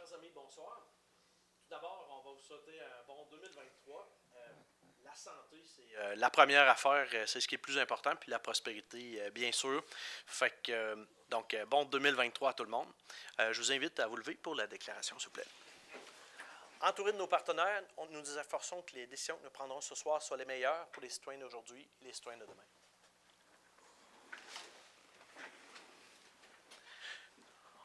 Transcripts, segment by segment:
Chers amis, bonsoir. Tout d'abord, on va vous souhaiter un bon 2023. La santé, c'est la première affaire, c'est ce qui est plus important, puis la prospérité, bien sûr. Fait que, bon 2023 à tout le monde. Je vous invite à vous lever pour la déclaration, s'il vous plaît. Entouré de nos partenaires, nous nous efforçons que les décisions que nous prendrons ce soir soient les meilleures pour les citoyens d'aujourd'hui et les citoyens de demain.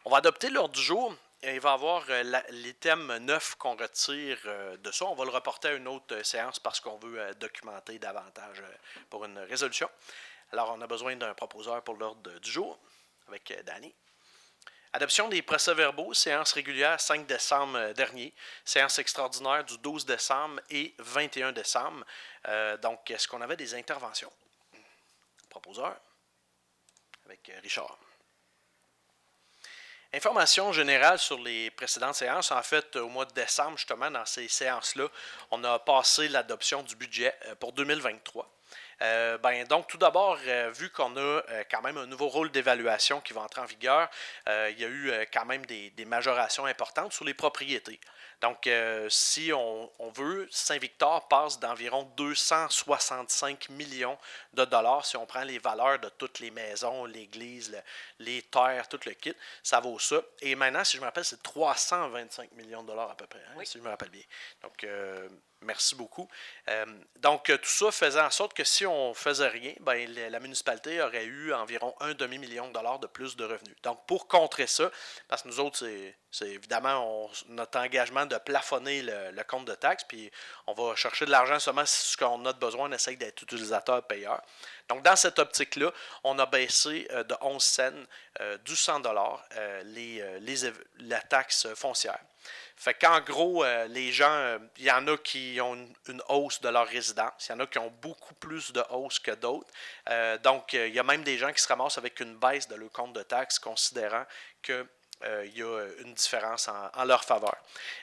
On va adopter l'ordre du jour. Il va y avoir les thèmes neufs qu'on retire de ça. On va le reporter à une autre séance parce qu'on veut documenter davantage pour une résolution. Alors, on a besoin d'un proposeur pour l'ordre du jour avec Danny. Adoption des procès-verbaux, séance régulière 5 décembre dernier, séance extraordinaire du 12 décembre et 21 décembre. Donc, est-ce qu'on avait des interventions? Proposeur avec Richard. Information générale sur les précédentes séances. En fait, au mois de décembre, justement, dans ces séances-là, on a passé l'adoption du budget pour 2023. Donc, tout d'abord, vu qu'on a quand même un nouveau rôle d'évaluation qui va entrer en vigueur, il y a eu quand même des majorations importantes sur les propriétés. Donc, si on veut, Saint-Victor passe d'environ 265 millions de dollars. Si on prend les valeurs de toutes les maisons, l'église, les terres, tout le kit, ça vaut ça. Et maintenant, si je me rappelle, c'est 325 millions de dollars à peu près, hein, oui. Si je me rappelle bien. Donc, merci beaucoup. Donc, tout ça faisait en sorte que si on ne faisait rien, la municipalité aurait eu environ un demi-million de dollars de plus de revenus. Donc, pour contrer ça, parce que nous autres, c'est évidemment notre engagement de plafonner le compte de taxes, puis on va chercher de l'argent seulement si ce qu'on a de besoin, on essaie d'être utilisateur-payeur. Donc, dans cette optique-là, on a baissé de 11 cents du 100 $ la taxe foncière. Fait qu'en gros, les gens, il y en a qui ont une hausse de leur résidence, il y en a qui ont beaucoup plus de hausse que d'autres. Donc, il y a même des gens qui se ramassent avec une baisse de leur compte de taxes, considérant que il y a une différence en leur faveur.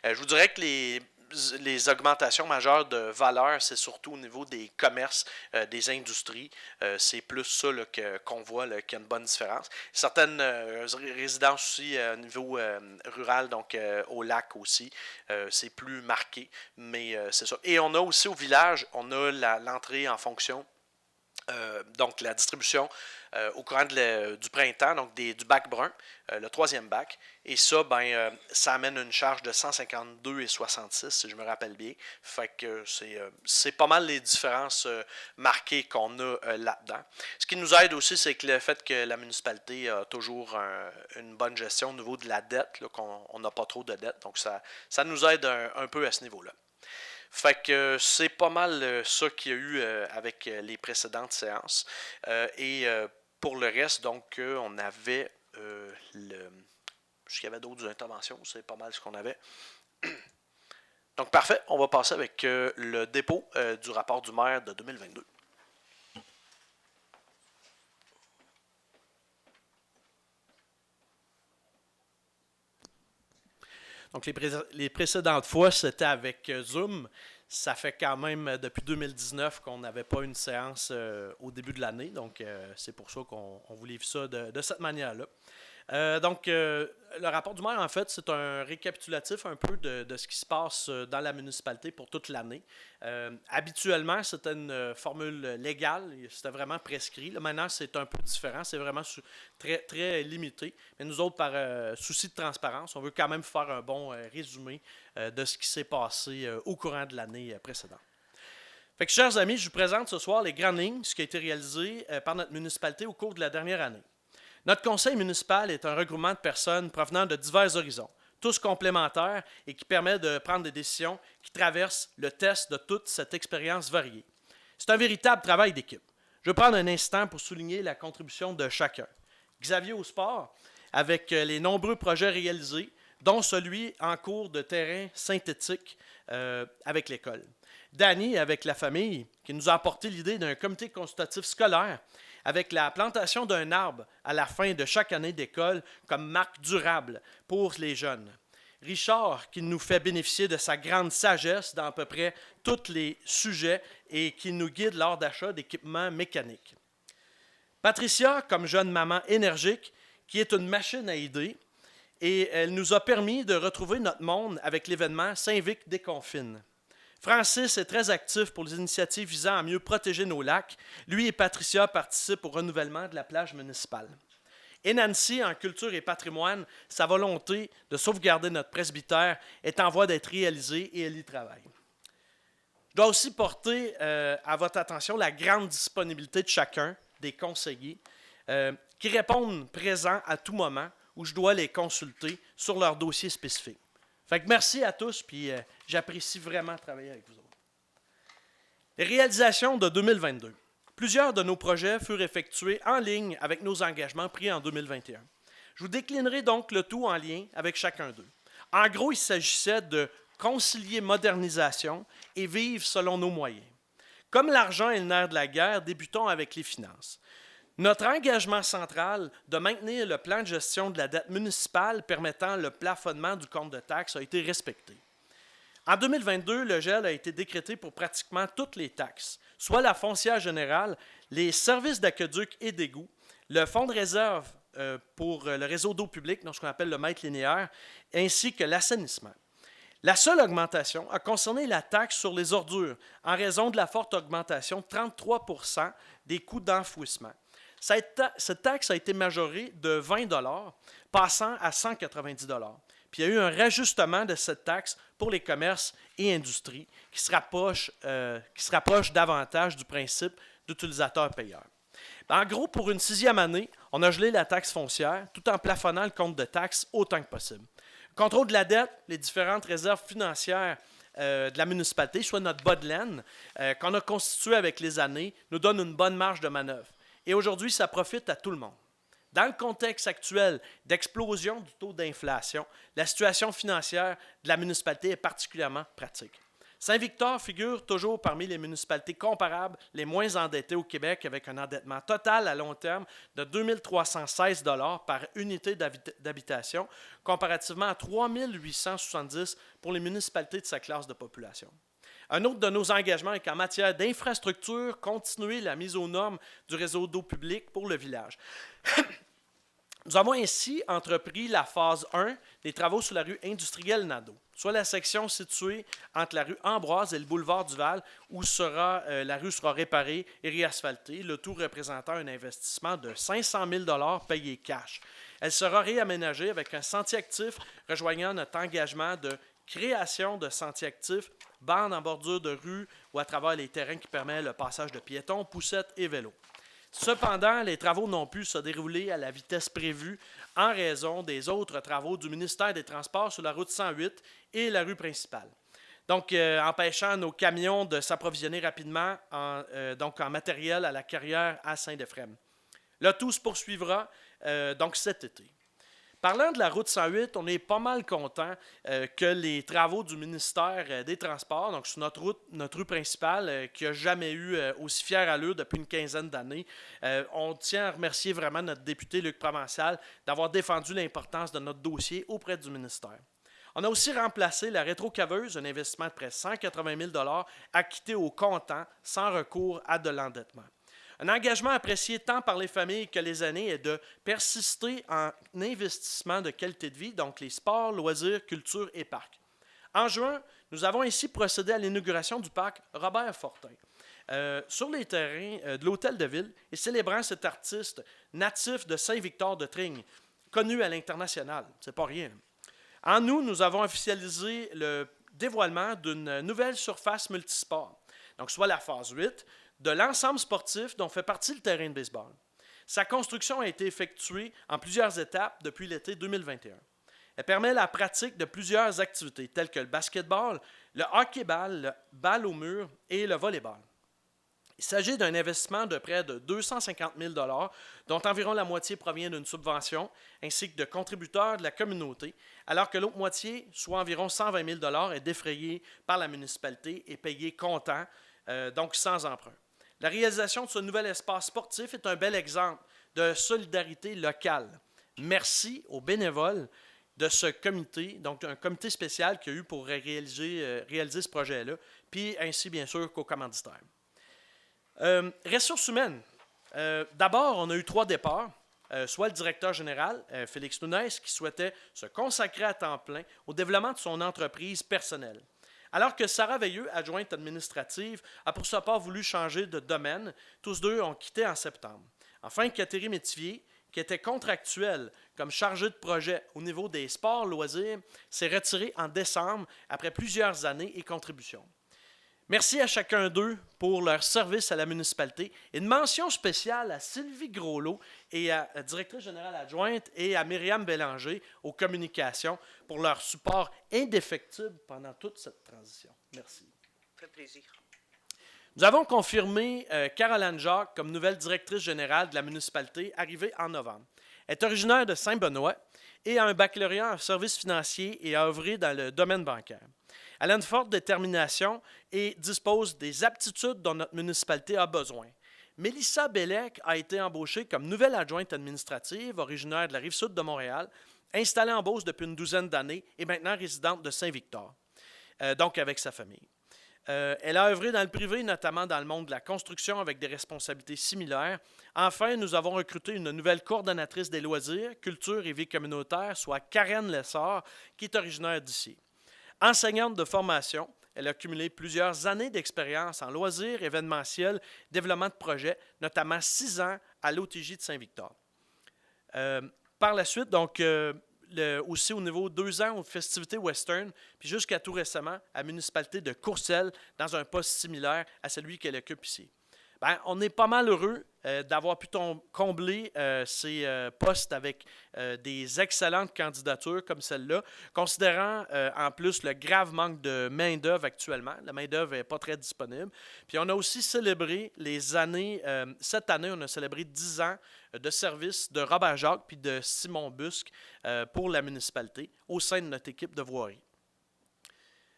Je vous dirais que les augmentations majeures de valeur, c'est surtout au niveau des commerces, des industries. C'est plus ça là, qu'on voit qu'il y a une bonne différence. Certaines résidences aussi au niveau rural, donc au lac aussi, c'est plus marqué, mais c'est ça. Et on a aussi au village, on a l'entrée en fonction. Donc, la distribution au courant du printemps, donc du bac brun, le troisième bac. Et ça, ça amène une charge de 152,66, si je me rappelle bien. Fait que c'est pas mal les différences marquées qu'on a là-dedans. Ce qui nous aide aussi, c'est que le fait que la municipalité a toujours une bonne gestion au niveau de la dette, là, qu'on n'a pas trop de dette. Donc, ça nous aide un peu à ce niveau-là. Fait que c'est pas mal ça qu'il y a eu avec les précédentes séances. Et pour le reste, donc, on avait est-ce qu'il y avait d'autres interventions? C'est pas mal ce qu'on avait. Donc, parfait. On va passer avec le dépôt du rapport du maire de 2022. Donc, les précédentes fois, c'était avec Zoom. Ça fait quand même depuis 2019 qu'on n'avait pas une séance au début de l'année. Donc, c'est pour ça qu'on vous livre ça de cette manière-là. Le rapport du maire, en fait, c'est un récapitulatif un peu de ce qui se passe dans la municipalité pour toute l'année. Habituellement, c'était une formule légale, c'était vraiment prescrit. Là, maintenant, c'est un peu différent, c'est vraiment très, très limité. Mais nous autres, par souci de transparence, on veut quand même faire un bon résumé de ce qui s'est passé au courant de l'année précédente. Fait que, chers amis, je vous présente ce soir les grandes lignes, ce qui a été réalisé par notre municipalité au cours de la dernière année. Notre conseil municipal est un regroupement de personnes provenant de divers horizons, tous complémentaires et qui permet de prendre des décisions qui traversent le test de toute cette expérience variée. C'est un véritable travail d'équipe. Je vais prendre un instant pour souligner la contribution de chacun. Xavier au sport, avec les nombreux projets réalisés, dont celui en cours de terrain synthétique avec l'école. Danny, avec la famille, qui nous a apporté l'idée d'un comité consultatif scolaire avec la plantation d'un arbre à la fin de chaque année d'école comme marque durable pour les jeunes. Richard, qui nous fait bénéficier de sa grande sagesse dans à peu près tous les sujets et qui nous guide lors d'achat d'équipements mécaniques. Patricia, comme jeune maman énergique, qui est une machine à idées et elle nous a permis de retrouver notre monde avec l'événement Saint-Vic déconfine. Francis est très actif pour les initiatives visant à mieux protéger nos lacs. Lui et Patricia participent au renouvellement de la plage municipale. Et Nancy, en culture et patrimoine, sa volonté de sauvegarder notre presbytère est en voie d'être réalisée et elle y travaille. Je dois aussi porter à votre attention la grande disponibilité de chacun des conseillers qui répondent présents à tout moment où je dois les consulter sur leurs dossiers spécifiques. Fait que merci à tous, puis j'apprécie vraiment travailler avec vous autres. Les réalisations de 2022. Plusieurs de nos projets furent effectués en ligne avec nos engagements pris en 2021. Je vous déclinerai donc le tout en lien avec chacun d'eux. En gros, il s'agissait de concilier modernisation et vivre selon nos moyens. Comme l'argent est le nerf de la guerre, débutons avec les finances. Notre engagement central de maintenir le plan de gestion de la dette municipale permettant le plafonnement du compte de taxes a été respecté. En 2022, le gel a été décrété pour pratiquement toutes les taxes, soit la foncière générale, les services d'aqueduc et d'égouts, le fonds de réserve pour le réseau d'eau publique, donc ce qu'on appelle le mètre linéaire, ainsi que l'assainissement. La seule augmentation a concerné la taxe sur les ordures, en raison de la forte augmentation de 33 % des coûts d'enfouissement. Cette taxe a été majorée de 20 $, passant à 190 $. Puis il y a eu un rajustement de cette taxe pour les commerces et industries qui se rapproche davantage du principe d'utilisateur-payeur. En gros, pour une 6e année, on a gelé la taxe foncière tout en plafonnant le compte de taxes autant que possible. Le contrôle de la dette, les différentes réserves financières de la municipalité, soit notre bas de laine, qu'on a constitué avec les années, nous donne une bonne marge de manœuvre. Et aujourd'hui, ça profite à tout le monde. Dans le contexte actuel d'explosion du taux d'inflation, la situation financière de la municipalité est particulièrement pratique. Saint-Victor figure toujours parmi les municipalités comparables les moins endettées au Québec avec un endettement total à long terme de 2 316 $ par unité d'habitation, comparativement à 3 870 pour les municipalités de sa classe de population. Un autre de nos engagements est qu'en matière d'infrastructure, continuer la mise aux normes du réseau d'eau publique pour le village. Nous avons ainsi entrepris la phase 1 des travaux sur la rue industrielle Nadeau, soit la section située entre la rue Ambroise et le boulevard Duval, où la rue sera réparée et réasphaltée, le tout représentant un investissement de 500 000 $ payé cash. Elle sera réaménagée avec un sentier actif rejoignant notre engagement de création de sentiers actifs, bandes en bordure de rue ou à travers les terrains qui permettent le passage de piétons, poussettes et vélos. Cependant, les travaux n'ont pu se dérouler à la vitesse prévue en raison des autres travaux du ministère des Transports sur la route 108 et la rue principale. Donc, empêchant nos camions de s'approvisionner rapidement en matériel à la carrière à Saint-Ephrem. Le tout se poursuivra donc cet été. Parlant de la route 108, on est pas mal content que les travaux du ministère des Transports, donc sur notre rue principale, qui n'a jamais eu aussi fière allure depuis une quinzaine d'années, on tient à remercier vraiment notre député Luc Provençal d'avoir défendu l'importance de notre dossier auprès du ministère. On a aussi remplacé la rétrocaveuse, un investissement de près de 180 000 $ acquitté au comptant sans recours à de l'endettement. Un engagement apprécié tant par les familles que les aînés est de persister en investissement de qualité de vie, donc les sports, loisirs, culture et parcs. En juin, nous avons ainsi procédé à l'inauguration du parc Robert Fortin. Sur les terrains de l'Hôtel de Ville et célébrant cet artiste natif de Saint-Victor-de-Trigne, connu à l'international, c'est pas rien. En août, nous avons officialisé le dévoilement d'une nouvelle surface multisport, donc soit la phase 8, de l'ensemble sportif dont fait partie le terrain de baseball. Sa construction a été effectuée en plusieurs étapes depuis l'été 2021. Elle permet la pratique de plusieurs activités telles que le basketball, le hockey-ball, le balle au mur et le volleyball. Il s'agit d'un investissement de près de 250 000 $, dont environ la moitié provient d'une subvention, ainsi que de contributeurs de la communauté, alors que l'autre moitié, soit environ 120 000 $, est défrayée par la municipalité et payée comptant, donc sans emprunt. La réalisation de ce nouvel espace sportif est un bel exemple de solidarité locale. Merci aux bénévoles de ce comité, donc un comité spécial qui a eu pour réaliser ce projet-là, puis ainsi bien sûr qu'aux commanditaires. Ressources humaines. D'abord, on a eu 3 départs. soit le directeur général, Félix Nunez, qui souhaitait se consacrer à temps plein au développement de son entreprise personnelle. Alors que Sarah Veilleux, adjointe administrative, a pour sa part voulu changer de domaine, tous deux ont quitté en septembre. Enfin, Catherine Métivier, qui était contractuelle comme chargée de projet au niveau des sports loisirs, s'est retirée en décembre après plusieurs années et contributions. Merci à chacun d'eux pour leur service à la municipalité. Une mention spéciale à Sylvie Groslot, directrice générale adjointe, et à Myriam Bélanger aux communications pour leur support indéfectible pendant toute cette transition. Merci. Ça fait plaisir. Nous avons confirmé Caroline Jacques comme nouvelle directrice générale de la municipalité, arrivée en novembre. Elle est originaire de Saint-Benoît et a un baccalauréat en services financiers et a œuvré dans le domaine bancaire. Elle a une forte détermination et dispose des aptitudes dont notre municipalité a besoin. Mélissa Bellec a été embauchée comme nouvelle adjointe administrative, originaire de la Rive-Sud de Montréal, installée en Beauce depuis une douzaine d'années et maintenant résidente de Saint-Victor, donc avec sa famille. Elle a œuvré dans le privé, notamment dans le monde de la construction, avec des responsabilités similaires. Enfin, nous avons recruté une nouvelle coordonnatrice des loisirs, culture et vie communautaire, soit Karen Lessard, qui est originaire d'ici. Enseignante de formation, elle a cumulé plusieurs années d'expérience en loisirs, événementiels, développement de projets, notamment 6 ans à l'OTJ de Saint-Victor. Par la suite, donc, aussi au niveau 2 ans aux festivités western, puis jusqu'à tout récemment à la municipalité de Courcelles, dans un poste similaire à celui qu'elle occupe ici. Bien, on est pas mal heureux d'avoir pu combler ces postes avec des excellentes candidatures comme celle-là, considérant en plus le grave manque de main-d'œuvre actuellement. La main-d'œuvre n'est pas très disponible. Puis on a aussi célébré les années, cette année, on a célébré 10 ans de service de Robert Jacques puis de Simon Busque pour la municipalité au sein de notre équipe de voirie.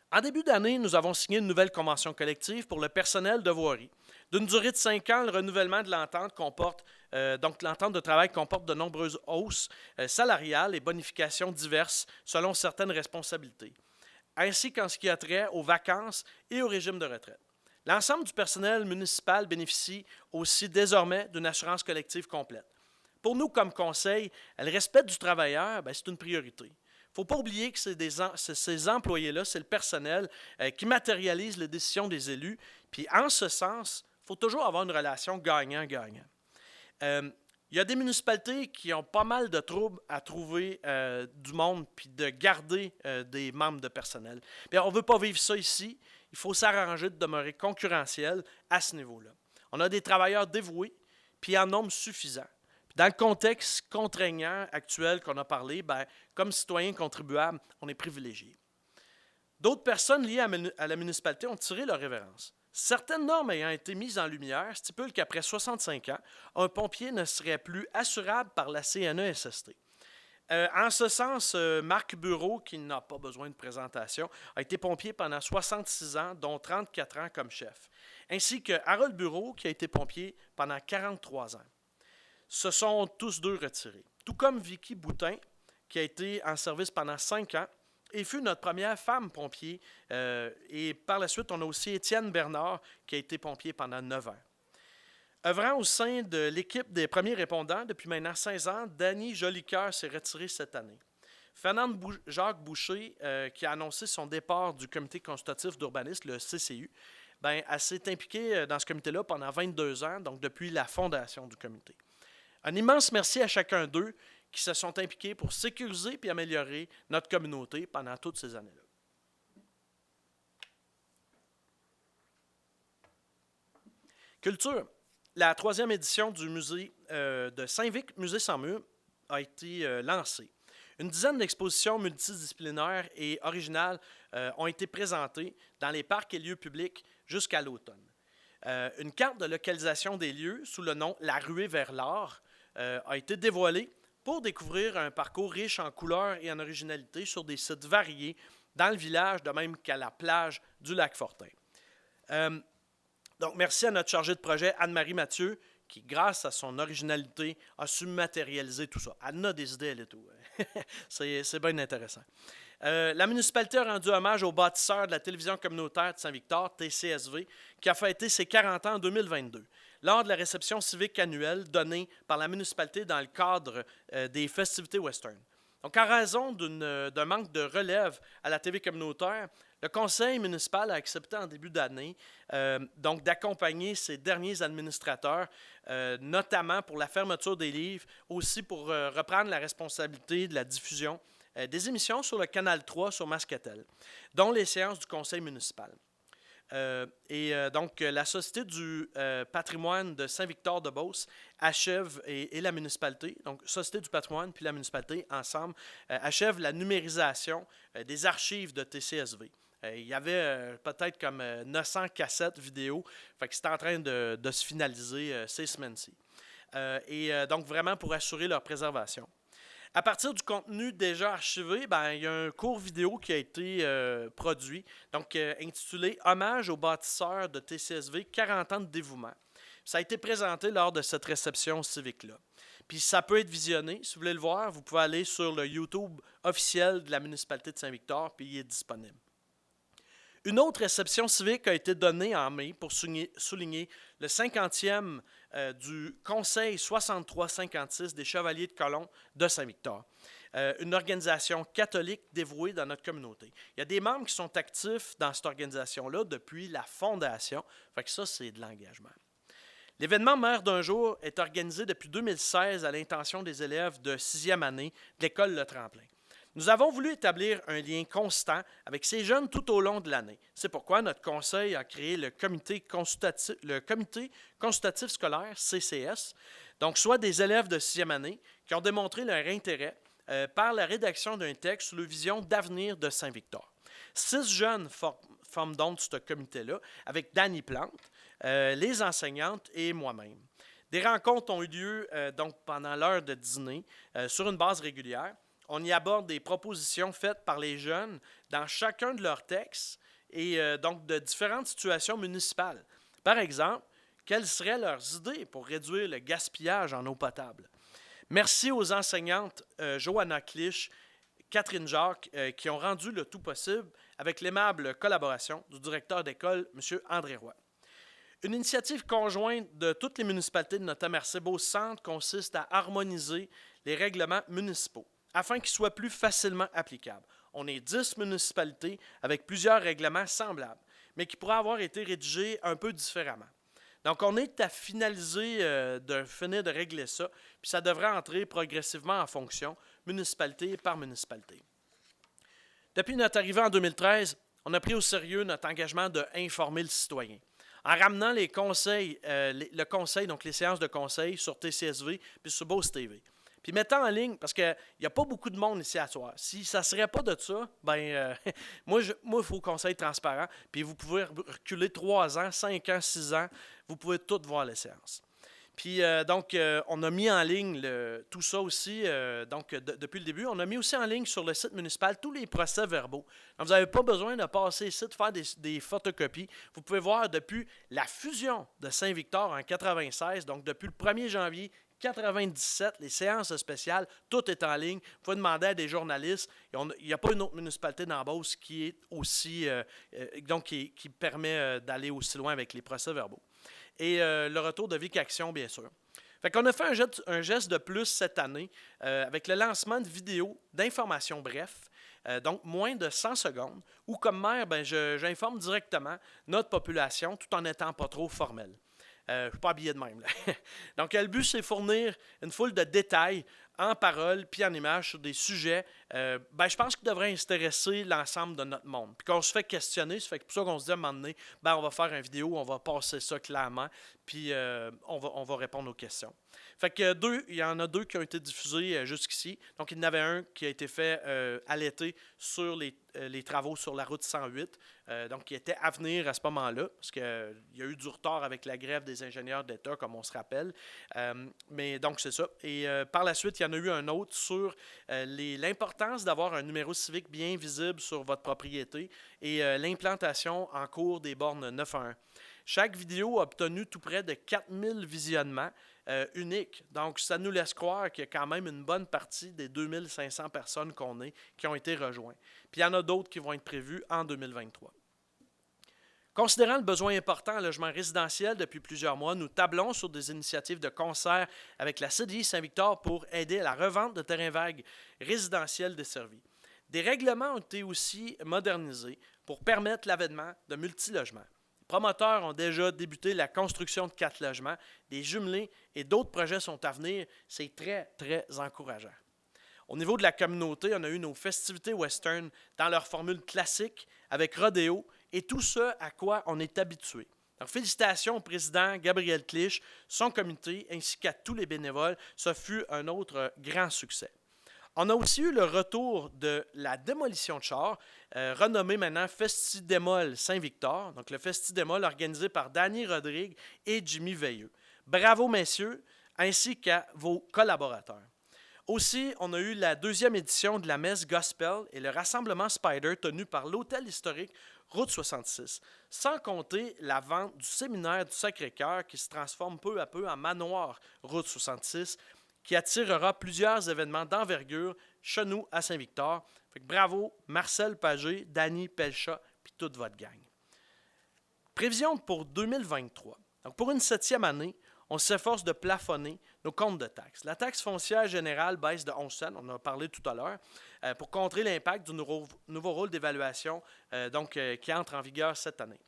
En début d'année, nous avons signé une nouvelle convention collective pour le personnel de voirie. D'une durée de 5 ans, le renouvellement de l'entente comporte, donc l'entente de travail comporte de nombreuses hausses salariales et bonifications diverses selon certaines responsabilités, ainsi qu'en ce qui a trait aux vacances et au régime de retraite. L'ensemble du personnel municipal bénéficie aussi désormais d'une assurance collective complète. Pour nous, comme conseil, le respect du travailleur, c'est une priorité. Il ne faut pas oublier que ces employés-là, c'est le personnel qui matérialise les décisions des élus. Puis en ce sens, il faut toujours avoir une relation gagnant-gagnant. Il y a des municipalités qui ont pas mal de troubles à trouver du monde puis de garder des membres de personnel. Puis on ne veut pas vivre ça ici. Il faut s'arranger de demeurer concurrentiel à ce niveau-là. On a des travailleurs dévoués puis en nombre suffisant. Dans le contexte contraignant actuel qu'on a parlé, comme citoyen contribuable, on est privilégié. D'autres personnes liées à la municipalité ont tiré leur révérence. Certaines normes ayant été mises en lumière stipulent qu'après 65 ans, un pompier ne serait plus assurable par la CNESST. En ce sens, Marc Bureau, qui n'a pas besoin de présentation, a été pompier pendant 66 ans, dont 34 ans comme chef, ainsi que Harold Bureau, qui a été pompier pendant 43 ans. Se sont tous deux retirés. Tout comme Vicky Boutin, qui a été en service pendant 5 ans et fut notre première femme pompier. Et par la suite, on a aussi Étienne Bernard, qui a été pompier pendant 9 ans. Œuvrant au sein de l'équipe des premiers répondants depuis maintenant 16 ans, Dany Jolicoeur s'est retirée cette année. Fernande Jacques Boucher, qui a annoncé son départ du comité consultatif d'urbanisme, le CCU, elle s'est impliquée dans ce comité-là pendant 22 ans, donc depuis la fondation du comité. Un immense merci à chacun d'eux qui se sont impliqués pour sécuriser et améliorer notre communauté pendant toutes ces années-là. Culture. La 3e édition du musée de Saint-Vic, Musée sans mur, a été lancée. Une dizaine d'expositions multidisciplinaires et originales ont été présentées dans les parcs et lieux publics jusqu'à l'automne. Une carte de localisation des lieux sous le nom « La ruée vers l'art » a été dévoilée pour découvrir un parcours riche en couleurs et en originalité sur des sites variés dans le village, de même qu'à la plage du lac Fortin. Donc, merci à notre chargée de projet, Anne-Marie Mathieu, qui, grâce à son originalité, a su matérialiser tout ça. Elle a des idées, elle et tout. C'est bien intéressant. La municipalité a rendu hommage au bâtisseur de la télévision communautaire de Saint-Victor, TCSV, qui a fêté ses 40 ans en 2022. lors de la réception civique annuelle donnée par la municipalité dans le cadre des festivités western. Donc, en raison d'un manque de relève à la TV communautaire, le conseil municipal a accepté en début d'année donc d'accompagner ses derniers administrateurs, notamment pour la fermeture des livres, aussi pour reprendre la responsabilité de la diffusion des émissions sur le Canal 3 sur Mascatel, dont les séances du conseil municipal. Donc, la Société du patrimoine de Saint-Victor-de-Beauce achève, et la municipalité, donc Société du patrimoine puis la municipalité, ensemble, achèvent la numérisation des archives de TCSV. Il y avait peut-être comme 900 cassettes vidéo, fait que c'est en train de se finaliser ces semaines-ci. Donc, vraiment pour assurer leur préservation. À partir du contenu déjà archivé, il y a un court vidéo qui a été produit, donc intitulé « Hommage aux bâtisseurs de TCSV, 40 ans de dévouement ». Ça a été présenté lors de cette réception civique-là. Puis ça peut être visionné. Si vous voulez le voir, vous pouvez aller sur le YouTube officiel de la municipalité de Saint-Victor, puis il est disponible. Une autre réception civique a été donnée en mai pour souligner le 50e du Conseil 63-56 des Chevaliers de Colomb de Saint-Victor, une organisation catholique dévouée dans notre communauté. Il y a des membres qui sont actifs dans cette organisation-là depuis la fondation, fait que ça, c'est de l'engagement. L'événement Mère d'un jour est organisé depuis 2016 à l'intention des élèves de 6e année de l'école Le Tremplin. Nous avons voulu établir un lien constant avec ces jeunes tout au long de l'année. C'est pourquoi notre conseil a créé le comité consultatif scolaire, CCS, donc soit des élèves de 6e année qui ont démontré leur intérêt par la rédaction d'un texte sur la vision d'avenir de Saint-Victor. 6 jeunes forment donc ce comité-là avec Dany Plante, les enseignantes et moi-même. Des rencontres ont eu lieu donc pendant l'heure de dîner sur une base régulière. On y aborde des propositions faites par les jeunes dans chacun de leurs textes et donc de différentes situations municipales. Par exemple, quelles seraient leurs idées pour réduire le gaspillage en eau potable? Merci aux enseignantes Johanna Clich, Catherine Jacques, qui ont rendu le tout possible avec l'aimable collaboration du directeur d'école, M. André Roy. Une initiative conjointe de toutes les municipalités de notre MRC-Beauce-Centre consiste à harmoniser les règlements municipaux afin qu'ils soient plus facilement applicables. On est 10 municipalités avec plusieurs règlements semblables, mais qui pourraient avoir été rédigés un peu différemment. Donc, on est à finir de régler ça, puis ça devrait entrer progressivement en fonction, municipalité par municipalité. Depuis notre arrivée en 2013, on a pris au sérieux notre engagement d'informer le citoyen. En ramenant les conseils, le conseil, donc les séances de conseil sur TCSV puis sur Beauce TV. Puis mettant en ligne, parce qu'il n'y a pas beaucoup de monde ici à soir. Si ça ne serait pas de ça, moi, il faut conseil transparent. Puis vous pouvez reculer 3 ans, 5 ans, 6 ans. Vous pouvez toutes voir les séances. Puis on a mis en ligne tout ça aussi, depuis le début. On a mis aussi en ligne sur le site municipal tous les procès-verbaux. Donc, vous n'avez pas besoin de passer ici, de faire des photocopies. Vous pouvez voir depuis la fusion de Saint-Victor en 96, donc depuis le 1er janvier 97, les séances spéciales, tout est en ligne. Vous pouvez demander à des journalistes. Il n'y a pas une autre municipalité dans Beauce qui est aussi, qui permet d'aller aussi loin avec les procès-verbaux. Et le retour de Vic Action, bien sûr. Fait qu'on a fait un geste de plus cette année avec le lancement de vidéos d'informations bref, donc moins de 100 secondes, où comme maire, j'informe directement notre population tout en n'étant pas trop formel. Je ne suis pas habillé de même. Là. Donc, le but, c'est fournir une foule de détails en parole puis en images sur des sujets, je pense qu'ils devraient intéresser l'ensemble de notre monde. Puis qu'on se fait questionner, ça fait que pour ça qu'on se dit à un moment donné, on va faire une vidéo, on va passer ça clairement, puis on va répondre aux questions. Fait que il y en a 2 qui ont été diffusés jusqu'ici. Donc, il y en avait un qui a été fait à l'été sur les travaux sur la route 108, donc qui était à venir à ce moment-là, parce qu'il y a eu du retard avec la grève des ingénieurs d'État, comme on se rappelle. Mais donc, c'est ça. Et par la suite, il y en a eu un autre sur l'importance d'avoir un numéro civique bien visible sur votre propriété et l'implantation en cours des bornes 911. Chaque vidéo a obtenu tout près de 4000 visionnements uniques. Donc, ça nous laisse croire qu'il y a quand même une bonne partie des 2500 personnes qui ont été rejointes. Puis, il y en a d'autres qui vont être prévues en 2023. Considérant le besoin important en logement résidentiel depuis plusieurs mois, nous tablons sur des initiatives de concert avec la CDI Saint-Victor pour aider à la revente de terrains vagues résidentiels desservis. Des règlements ont été aussi modernisés pour permettre l'avènement de multilogements. Les promoteurs ont déjà débuté la construction de 4 logements, des jumelés et d'autres projets sont à venir. C'est très, très encourageant. Au niveau de la communauté, on a eu nos festivités western dans leur formule classique avec rodéo et tout ce à quoi on est habitué. Donc, félicitations au président Gabriel Clich, son comité ainsi qu'à tous les bénévoles. Ce fut un autre grand succès. On a aussi eu le retour de la démolition de chars, renommé maintenant Festidémol Saint-Victor. Donc, le Festidémol organisé par Danny Rodrigue et Jimmy Veilleux. Bravo, messieurs, ainsi qu'à vos collaborateurs. Aussi, on a eu la 2e édition de la messe Gospel et le rassemblement Spider tenu par l'Hôtel historique Route 66, sans compter la vente du séminaire du Sacré-Cœur qui se transforme peu à peu en manoir Route 66, qui attirera plusieurs événements d'envergure chez nous à Saint-Victor. Fait que bravo Marcel Pagé, Danny Pelcha puis toute votre gang. Prévision pour 2023. Donc pour une 7e année, on s'efforce de plafonner nos comptes de taxes. La taxe foncière générale baisse de 11 cents, on en a parlé tout à l'heure, pour contrer l'impact du nouveau rôle d'évaluation qui entre en vigueur cette année.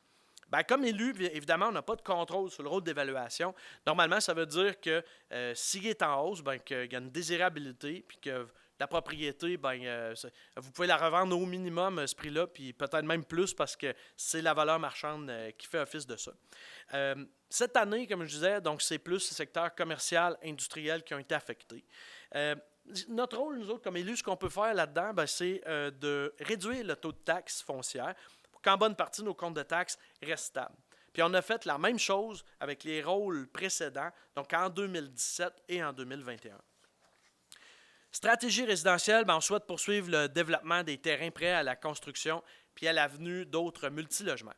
Bien, comme élu, évidemment, on n'a pas de contrôle sur le rôle d'évaluation. Normalement, ça veut dire que s'il est en hausse, bien, qu'il y a une désirabilité, puis que la propriété, bien, vous pouvez la revendre au minimum, ce prix-là, puis peut-être même plus parce que c'est la valeur marchande qui fait office de ça. Cette année, comme je disais, donc c'est plus le secteur commercial, industriel qui ont été affectés. Notre rôle, nous autres, comme élus, ce qu'on peut faire là-dedans, bien, c'est de réduire le taux de taxe foncière pour qu'en bonne partie, nos comptes de taxes restent stables. Puis on a fait la même chose avec les rôles précédents, donc en 2017 et en 2021. Stratégie résidentielle, bien, on souhaite poursuivre le développement des terrains prêts à la construction puis à l'avenue d'autres multilogements.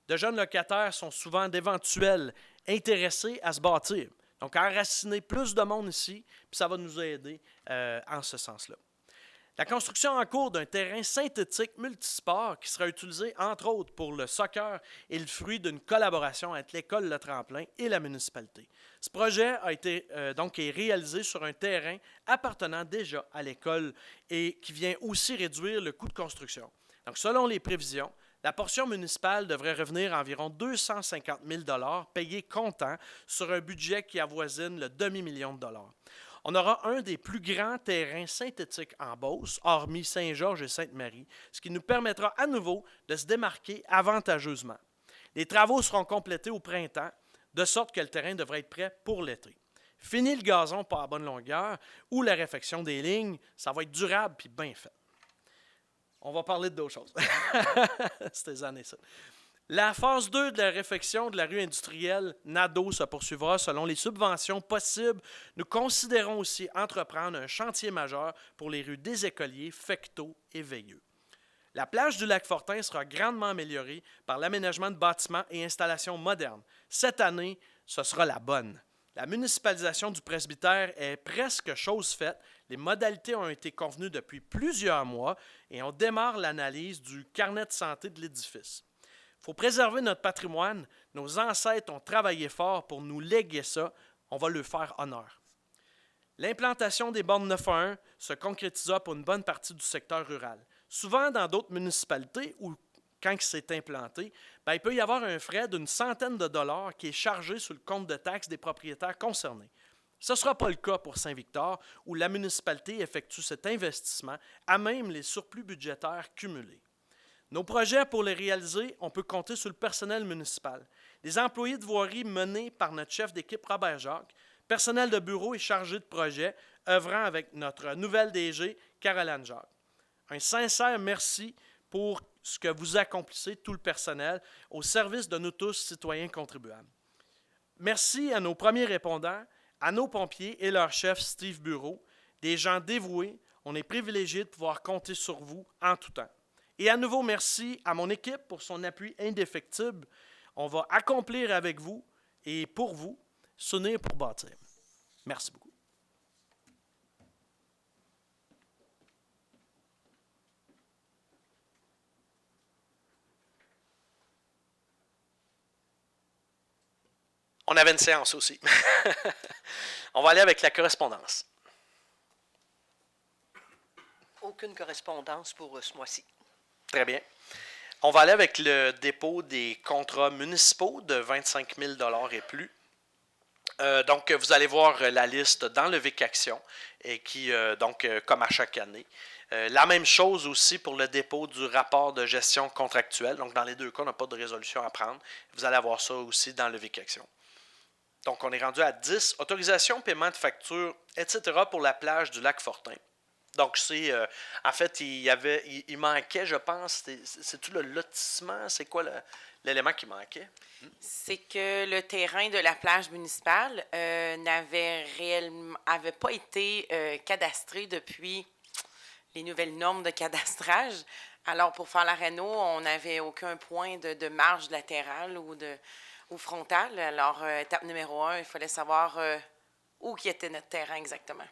De jeunes locataires sont souvent d'éventuels intéressés à se bâtir. Donc, enraciner plus de monde ici, puis ça va nous aider en ce sens-là. La construction en cours d'un terrain synthétique multisport qui sera utilisé, entre autres, pour le soccer est le fruit d'une collaboration entre l'école Le Tremplin et la municipalité. Ce projet a été est réalisé sur un terrain appartenant déjà à l'école et qui vient aussi réduire le coût de construction. Donc, selon les prévisions, la portion municipale devrait revenir à environ 250 000 $ payés comptant sur un budget qui avoisine le demi-million de dollars. On aura un des plus grands terrains synthétiques en Beauce, hormis Saint-Georges et Sainte-Marie, ce qui nous permettra à nouveau de se démarquer avantageusement. Les travaux seront complétés au printemps, de sorte que le terrain devrait être prêt pour l'été. Fini le gazon pas à bonne longueur ou la réfection des lignes, ça va être durable puis bien fait. On va parler d'autres choses. C'était années ça. La phase 2 de la réfection de la rue industrielle Nadeau se poursuivra selon les subventions possibles. Nous considérons aussi entreprendre un chantier majeur pour les rues des Écoliers, Fecteau et Veilleux. La plage du lac Fortin sera grandement améliorée par l'aménagement de bâtiments et installations modernes. Cette année, ce sera la bonne. La municipalisation du presbytère est presque chose faite. Les modalités ont été convenues depuis plusieurs mois et on démarre l'analyse du carnet de santé de l'édifice. Il faut préserver notre patrimoine. Nos ancêtres ont travaillé fort pour nous léguer ça. On va leur faire honneur. L'implantation des bornes 911 se concrétisa pour une bonne partie du secteur rural. Souvent, dans d'autres municipalités où quand c'est implanté, bien, il peut y avoir un frais d'une centaine de dollars qui est chargé sur le compte de taxes des propriétaires concernés. Ce ne sera pas le cas pour Saint-Victor, où la municipalité effectue cet investissement à même les surplus budgétaires cumulés. Nos projets, pour les réaliser, on peut compter sur le personnel municipal. Les employés de voirie menés par notre chef d'équipe Robert Jacques, personnel de bureau et chargé de projet, œuvrant avec notre nouvelle DG, Caroline Jacques. Un sincère merci pour ce que vous accomplissez, tout le personnel, au service de nous tous, citoyens contribuables. Merci à nos premiers répondants, à nos pompiers et leur chef Steve Bureau, des gens dévoués. On est privilégiés de pouvoir compter sur vous en tout temps. Et à nouveau, merci à mon équipe pour son appui indéfectible. On va accomplir avec vous et pour vous, s'unir pour bâtir. Merci beaucoup. On avait une séance aussi. On va aller avec la correspondance. Aucune correspondance pour ce mois-ci. Très bien. On va aller avec le dépôt des contrats municipaux de 25 000 $ et plus. Donc, vous allez voir la liste dans le VIC Action, et qui, comme à chaque année. La même chose aussi pour le dépôt du rapport de gestion contractuelle. Donc, dans les deux cas, on n'a pas de résolution à prendre. Vous allez avoir ça aussi dans le VIC Action. Donc, on est rendu à 10. Autorisation, paiement de factures, etc. pour la plage du lac Fortin. Donc, c'est. En fait, il manquait, je pense. C'est-tu le lotissement? C'est quoi l'élément qui manquait? C'est que le terrain de la plage municipale avait pas été cadastré depuis les nouvelles normes de cadastrage. Alors, pour faire la réno, on n'avait aucun point de marge latérale ou frontale. Alors, étape numéro 1, il fallait savoir où qui était notre terrain exactement.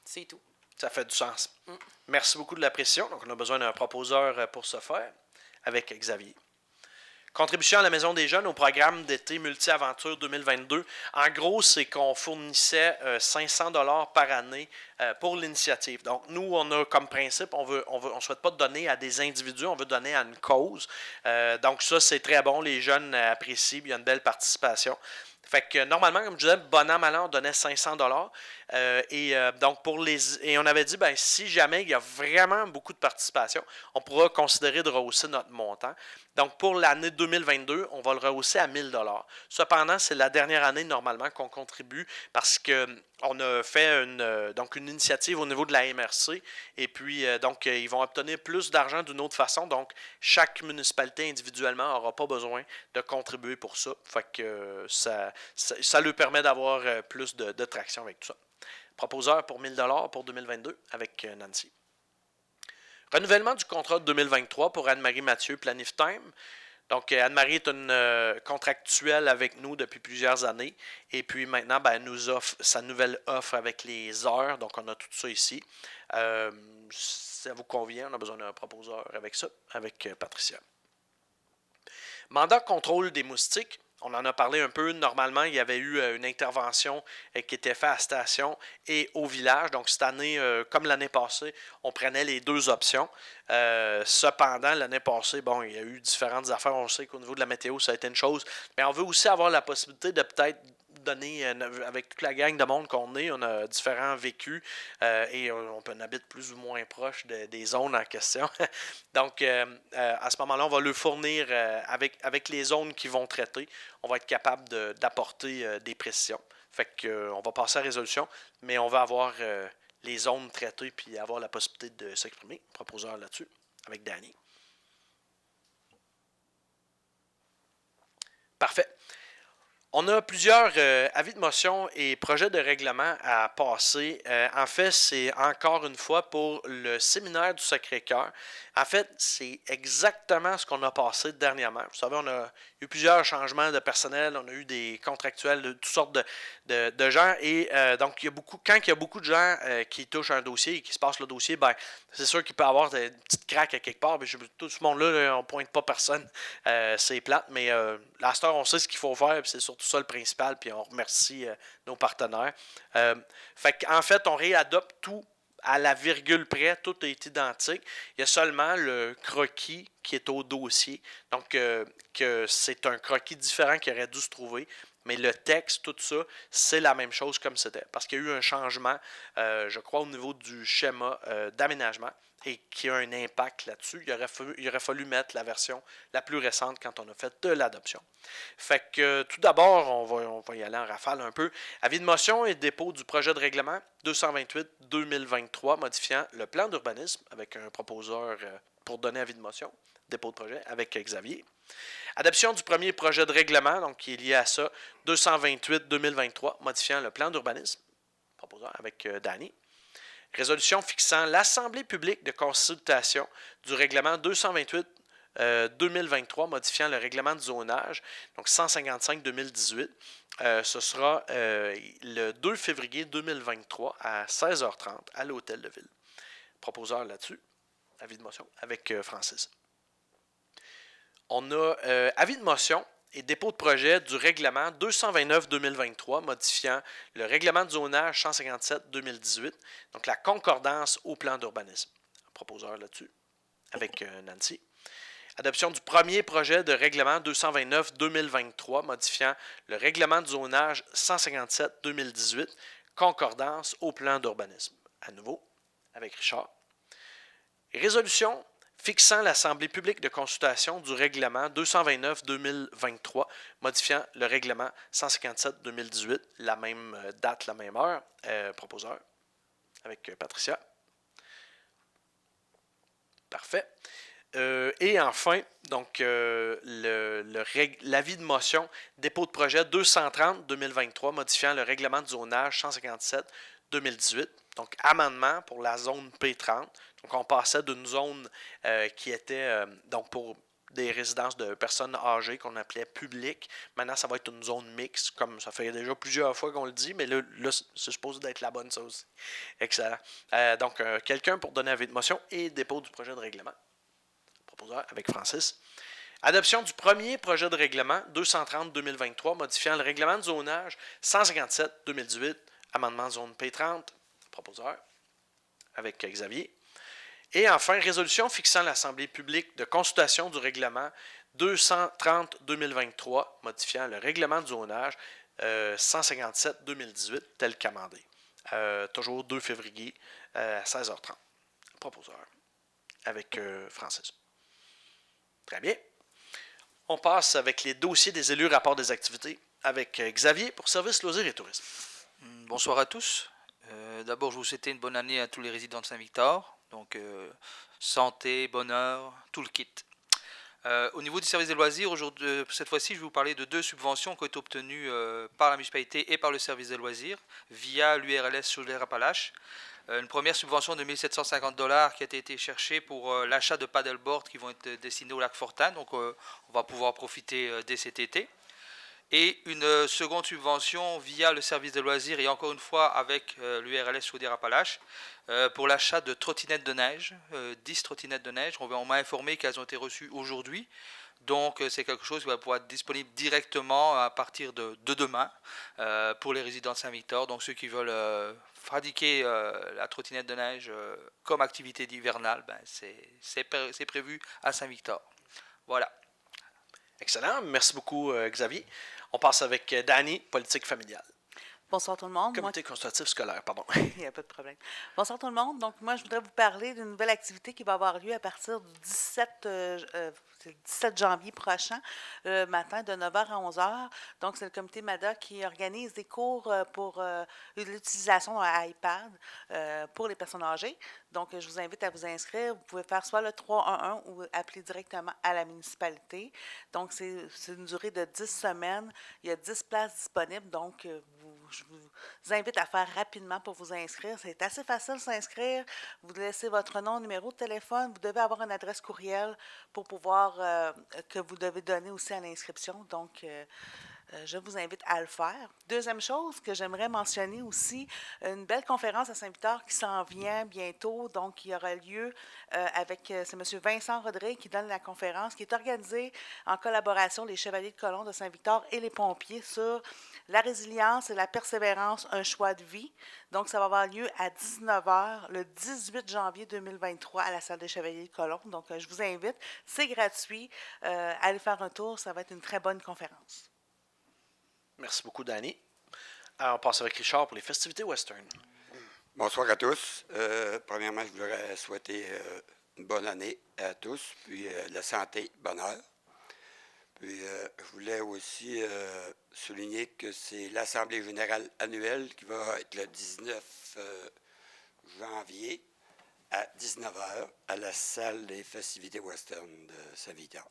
C'est tout. Ça fait du sens. Merci beaucoup de la précision. Donc, on a besoin d'un proposeur pour ce faire avec Xavier. Contribution à la Maison des Jeunes au programme d'été Multi-Aventure 2022. En gros, c'est qu'on fournissait 500 $ par année pour l'initiative. Donc, nous, on a comme principe, on ne souhaite pas donner à des individus, on veut donner à une cause. Donc, ça, c'est très bon. Les jeunes apprécient, il y a une belle participation. Fait que normalement, comme je disais, bon an, mal an, on donnait 500 $. Donc, et on avait dit, ben, si jamais il y a vraiment beaucoup de participation, on pourra considérer de rehausser notre montant. Donc, pour l'année 2022, on va le rehausser à 1000 $. Cependant, c'est la dernière année normalement qu'on contribue parce qu'on a fait une initiative au niveau de la MRC et puis ils vont obtenir plus d'argent d'une autre façon. Donc, chaque municipalité individuellement n'aura pas besoin de contribuer pour ça. Fait que ça lui permet d'avoir plus de traction avec tout ça. Proposeur pour 1000 $ pour 2022 avec Nancy. Renouvellement du contrat de 2023 pour Anne-Marie Mathieu, Planif-Time. Donc, Anne-Marie est une contractuelle avec nous depuis plusieurs années. Et puis maintenant, elle nous offre sa nouvelle offre avec les heures. Donc, on a tout ça ici. Ça vous convient, on a besoin d'un proposeur avec ça, avec Patricia. Mandat contrôle des moustiques. On en a parlé un peu. Normalement, il y avait eu une intervention qui était faite à la station et au village. Donc, cette année, comme l'année passée, on prenait les deux options. Cependant, l'année passée, bon, il y a eu différentes affaires. On sait qu'au niveau de la météo, ça a été une chose. Mais on veut aussi avoir la possibilité de peut-être donner, avec toute la gang de monde qu'on est, on a différents vécus et on habite plus ou moins proche des zones en question. Donc, à ce moment-là, on va le fournir avec les zones qui vont traiter. On va être capable d'apporter des précisions. Fait qu'on va passer à la résolution, mais on va avoir les zones traitées puis avoir la possibilité de s'exprimer. Proposeur là-dessus, avec Danny. Parfait. On a plusieurs avis de motion et projets de règlement à passer. En fait, c'est encore une fois pour le séminaire du Sacré-Cœur. En fait, c'est exactement ce qu'on a passé dernièrement. Vous savez, on a eu plusieurs changements de personnel, on a eu des contractuels de toutes sortes de gens. Et donc, quand il y a beaucoup de gens qui touchent un dossier et qui se passent le dossier, ben, c'est sûr qu'il peut y avoir des petites craques à quelque part. Tout ce monde-là, on ne pointe pas personne. C'est plate, mais à cette heure, on sait ce qu'il faut faire. C'est surtout ça le principal. Puis on remercie nos partenaires. En fait, on réadopte tout à la virgule près, tout est identique. Il y a seulement le croquis qui est au dossier. Donc, que c'est un croquis différent qui aurait dû se trouver. Mais le texte, tout ça, c'est la même chose comme c'était. Parce qu'il y a eu un changement, je crois, au niveau du schéma d'aménagement et qui a un impact là-dessus. Il aurait fallu mettre la version la plus récente quand on a fait de l'adoption. Fait que tout d'abord, on va y aller en rafale un peu. Avis de motion et dépôt du projet de règlement 228-2023 modifiant le plan d'urbanisme avec un proposeur pour donner avis de motion. Dépôt de projet avec Xavier. Adoption du premier projet de règlement, donc qui est lié à ça, 228-2023, modifiant le plan d'urbanisme. Proposeur avec Danny. Résolution fixant l'Assemblée publique de consultation du règlement 228-2023, modifiant le règlement de zonage, donc 155-2018. Ce sera le 2 février 2023 à 16h30 à l'Hôtel de Ville. Proposeur là-dessus. Avis de motion avec Francis. On a avis de motion et dépôt de projet du règlement 229-2023 modifiant le règlement de zonage 157-2018, donc la concordance au plan d'urbanisme. Proposeur là-dessus, avec Nancy. Adoption du premier projet de règlement 229-2023 modifiant le règlement de zonage 157-2018, concordance au plan d'urbanisme. À nouveau, avec Richard. Résolution fixant l'Assemblée publique de consultation du règlement 229-2023 modifiant le règlement 157-2018, la même date, la même heure, proposeur, avec Patricia. Parfait. Et enfin, donc, l'avis de motion, dépôt de projet 230-2023 modifiant le règlement de zonage 157-2018, donc amendement pour la zone P30. Donc, on passait d'une zone qui était donc pour des résidences de personnes âgées qu'on appelait publiques. Maintenant, ça va être une zone mixte, comme ça fait déjà plusieurs fois qu'on le dit, mais là c'est supposé d'être la bonne, ça aussi. Excellent. Donc, quelqu'un pour donner avis de motion et dépôt du projet de règlement. Proposeur avec Francis. Adoption du premier projet de règlement 230-2023 modifiant le règlement de zonage 157-2018, amendement de zone P30. Proposeur avec Xavier. Et enfin, résolution fixant l'Assemblée publique de consultation du règlement 230-2023, modifiant le règlement de zonage 157-2018, tel qu'amendé. Toujours 2 février à 16h30. Proposeur avec Francis. Très bien. On passe avec les dossiers des élus, rapport des activités, avec Xavier pour Services, Loisirs et Tourisme. Bonsoir à tous. D'abord, je vous souhaite une bonne année à tous les résidents de Saint-Victor. Donc, santé, bonheur, tout le kit. Au niveau du service des loisirs, cette fois-ci, je vais vous parler de 2 subventions qui ont été obtenues par la municipalité et par le service des loisirs via l'URLS Chaudière-Appalaches. Une première subvention de 1 750$ qui a été cherchée pour l'achat de paddleboards qui vont être destinés au lac Fortin. Donc, on va pouvoir profiter dès cet été. Et une seconde subvention via le service de loisirs et encore une fois avec l'URLS Chaudière-Appalaches pour l'achat de trottinettes de neige, 10 trottinettes de neige. On m'a informé qu'elles ont été reçues aujourd'hui. Donc c'est quelque chose qui va pouvoir être disponible directement à partir de demain pour les résidents de Saint-Victor. Donc ceux qui veulent pratiquer la trottinette de neige comme activité hivernale, c'est prévu à Saint-Victor. Voilà. Excellent. Merci beaucoup, Xavier. On passe avec Dani, politique familiale. Bonsoir tout le monde. Comité consultatif scolaire, pardon. Il n'y a pas de problème. Bonsoir tout le monde. Donc, moi, je voudrais vous parler d'une nouvelle activité qui va avoir lieu à partir du 17 janvier prochain, matin de 9h à 11h. Donc, c'est le comité MADA qui organise des cours pour l'utilisation d'un iPad pour les personnes âgées. Donc, je vous invite à vous inscrire. Vous pouvez faire soit le 311 ou appeler directement à la municipalité. Donc, c'est une durée de 10 semaines. Il y a 10 places disponibles. Donc, je vous invite à faire rapidement pour vous inscrire. C'est assez facile de s'inscrire. Vous laissez votre nom, numéro de téléphone. Vous devez avoir une adresse courriel pour pouvoir que vous devez donner aussi à l'inscription. Donc, je vous invite à le faire. Deuxième chose que j'aimerais mentionner aussi, une belle conférence à Saint-Victor qui s'en vient bientôt. Donc, il y aura lieu avec, c'est M. Vincent Rodrigue qui donne la conférence, qui est organisée en collaboration les Chevaliers de Colomb de Saint-Victor et les pompiers sur la résilience et la persévérance, un choix de vie. Donc, ça va avoir lieu à 19h le 18 janvier 2023 à la salle des Chevaliers de Colomb. Donc, je vous invite. C'est gratuit. Allez faire un tour. Ça va être une très bonne conférence. Merci beaucoup, Dani. Alors, on passe avec Richard pour les festivités western. Bonsoir à tous. Premièrement, je voudrais souhaiter une bonne année à tous, puis la santé, bonheur. Puis, je voulais aussi souligner que c'est l'Assemblée générale annuelle qui va être le 19 janvier à 19h à la salle des festivités western de Saint-Victor.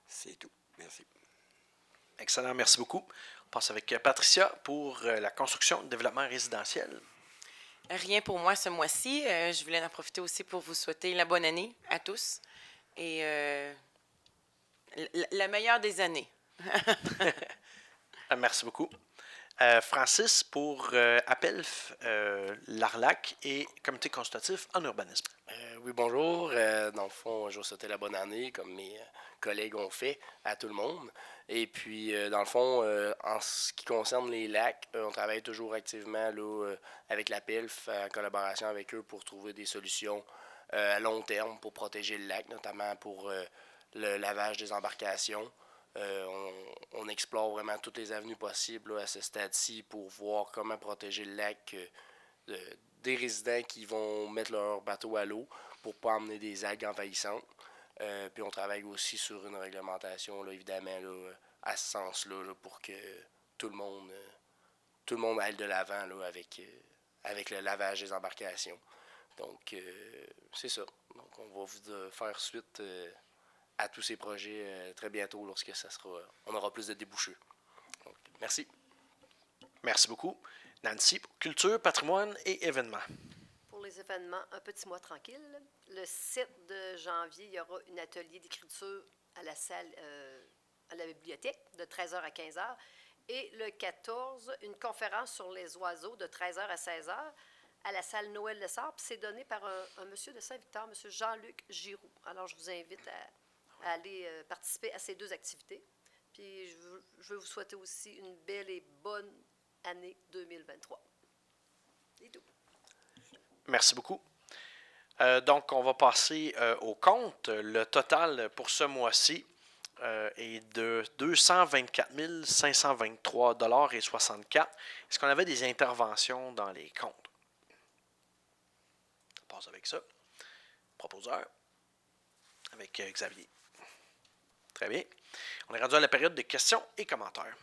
C'est tout. Merci. Excellent, merci beaucoup. On passe avec Patricia pour la construction et le développement résidentiel. Rien pour moi ce mois-ci. Je voulais en profiter aussi pour vous souhaiter la bonne année à tous et la meilleure des années. Merci beaucoup. Francis pour APELF, l'ARLAC et Comité consultatif en urbanisme. Oui, bonjour. Dans le fond, je vous souhaite la bonne année, comme mes collègues ont fait, à tout le monde. Et puis, dans le fond, en ce qui concerne les lacs, on travaille toujours activement là, avec la PILF, en collaboration avec eux pour trouver des solutions à long terme pour protéger le lac, notamment pour le lavage des embarcations. On explore vraiment toutes les avenues possibles là, à ce stade-ci pour voir comment protéger le lac des résidents qui vont mettre leur bateau à l'eau pour ne pas emmener des algues envahissantes. Puis on travaille aussi sur une réglementation, là, évidemment, là, à ce sens-là, là, pour que tout le monde aille de l'avant là, avec le lavage des embarcations. Donc, c'est ça. Donc, on va vous faire suite à tous ces projets très bientôt lorsque on aura plus de débouchés. Donc, merci. Merci beaucoup. Nancy, pour culture, patrimoine et événements. Pour les événements, un petit mois tranquille. Le 7 de janvier, il y aura un atelier d'écriture à la salle, à la bibliothèque, de 13h à 15h. Et le 14, une conférence sur les oiseaux de 13h à 16h à la salle Noël Lessard. Puis c'est donné par un monsieur de Saint-Victor, monsieur Jean-Luc Giroux. Alors, je vous invite à aller participer à ces deux activités. Puis je veux vous souhaiter aussi une belle et bonne année 2023. C'est tout. Merci beaucoup. Donc, on va passer au compte. Le total pour ce mois-ci est de 224 523,64 $. Est-ce qu'on avait des interventions dans les comptes? On passe avec ça. Proposeur. Avec Xavier. Très bien. On est rendu à la période de questions et commentaires.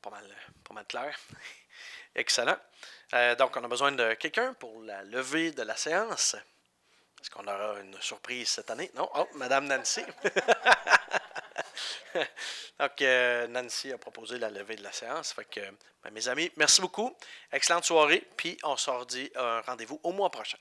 Pas mal clair. Excellent. Donc, on a besoin de quelqu'un pour la levée de la séance. Est-ce qu'on aura une surprise cette année? Non? Oh, Madame Nancy. Donc, Nancy a proposé la levée de la séance. Fait que, mes amis, merci beaucoup. Excellente soirée. Puis, on se redit un rendez-vous au mois prochain.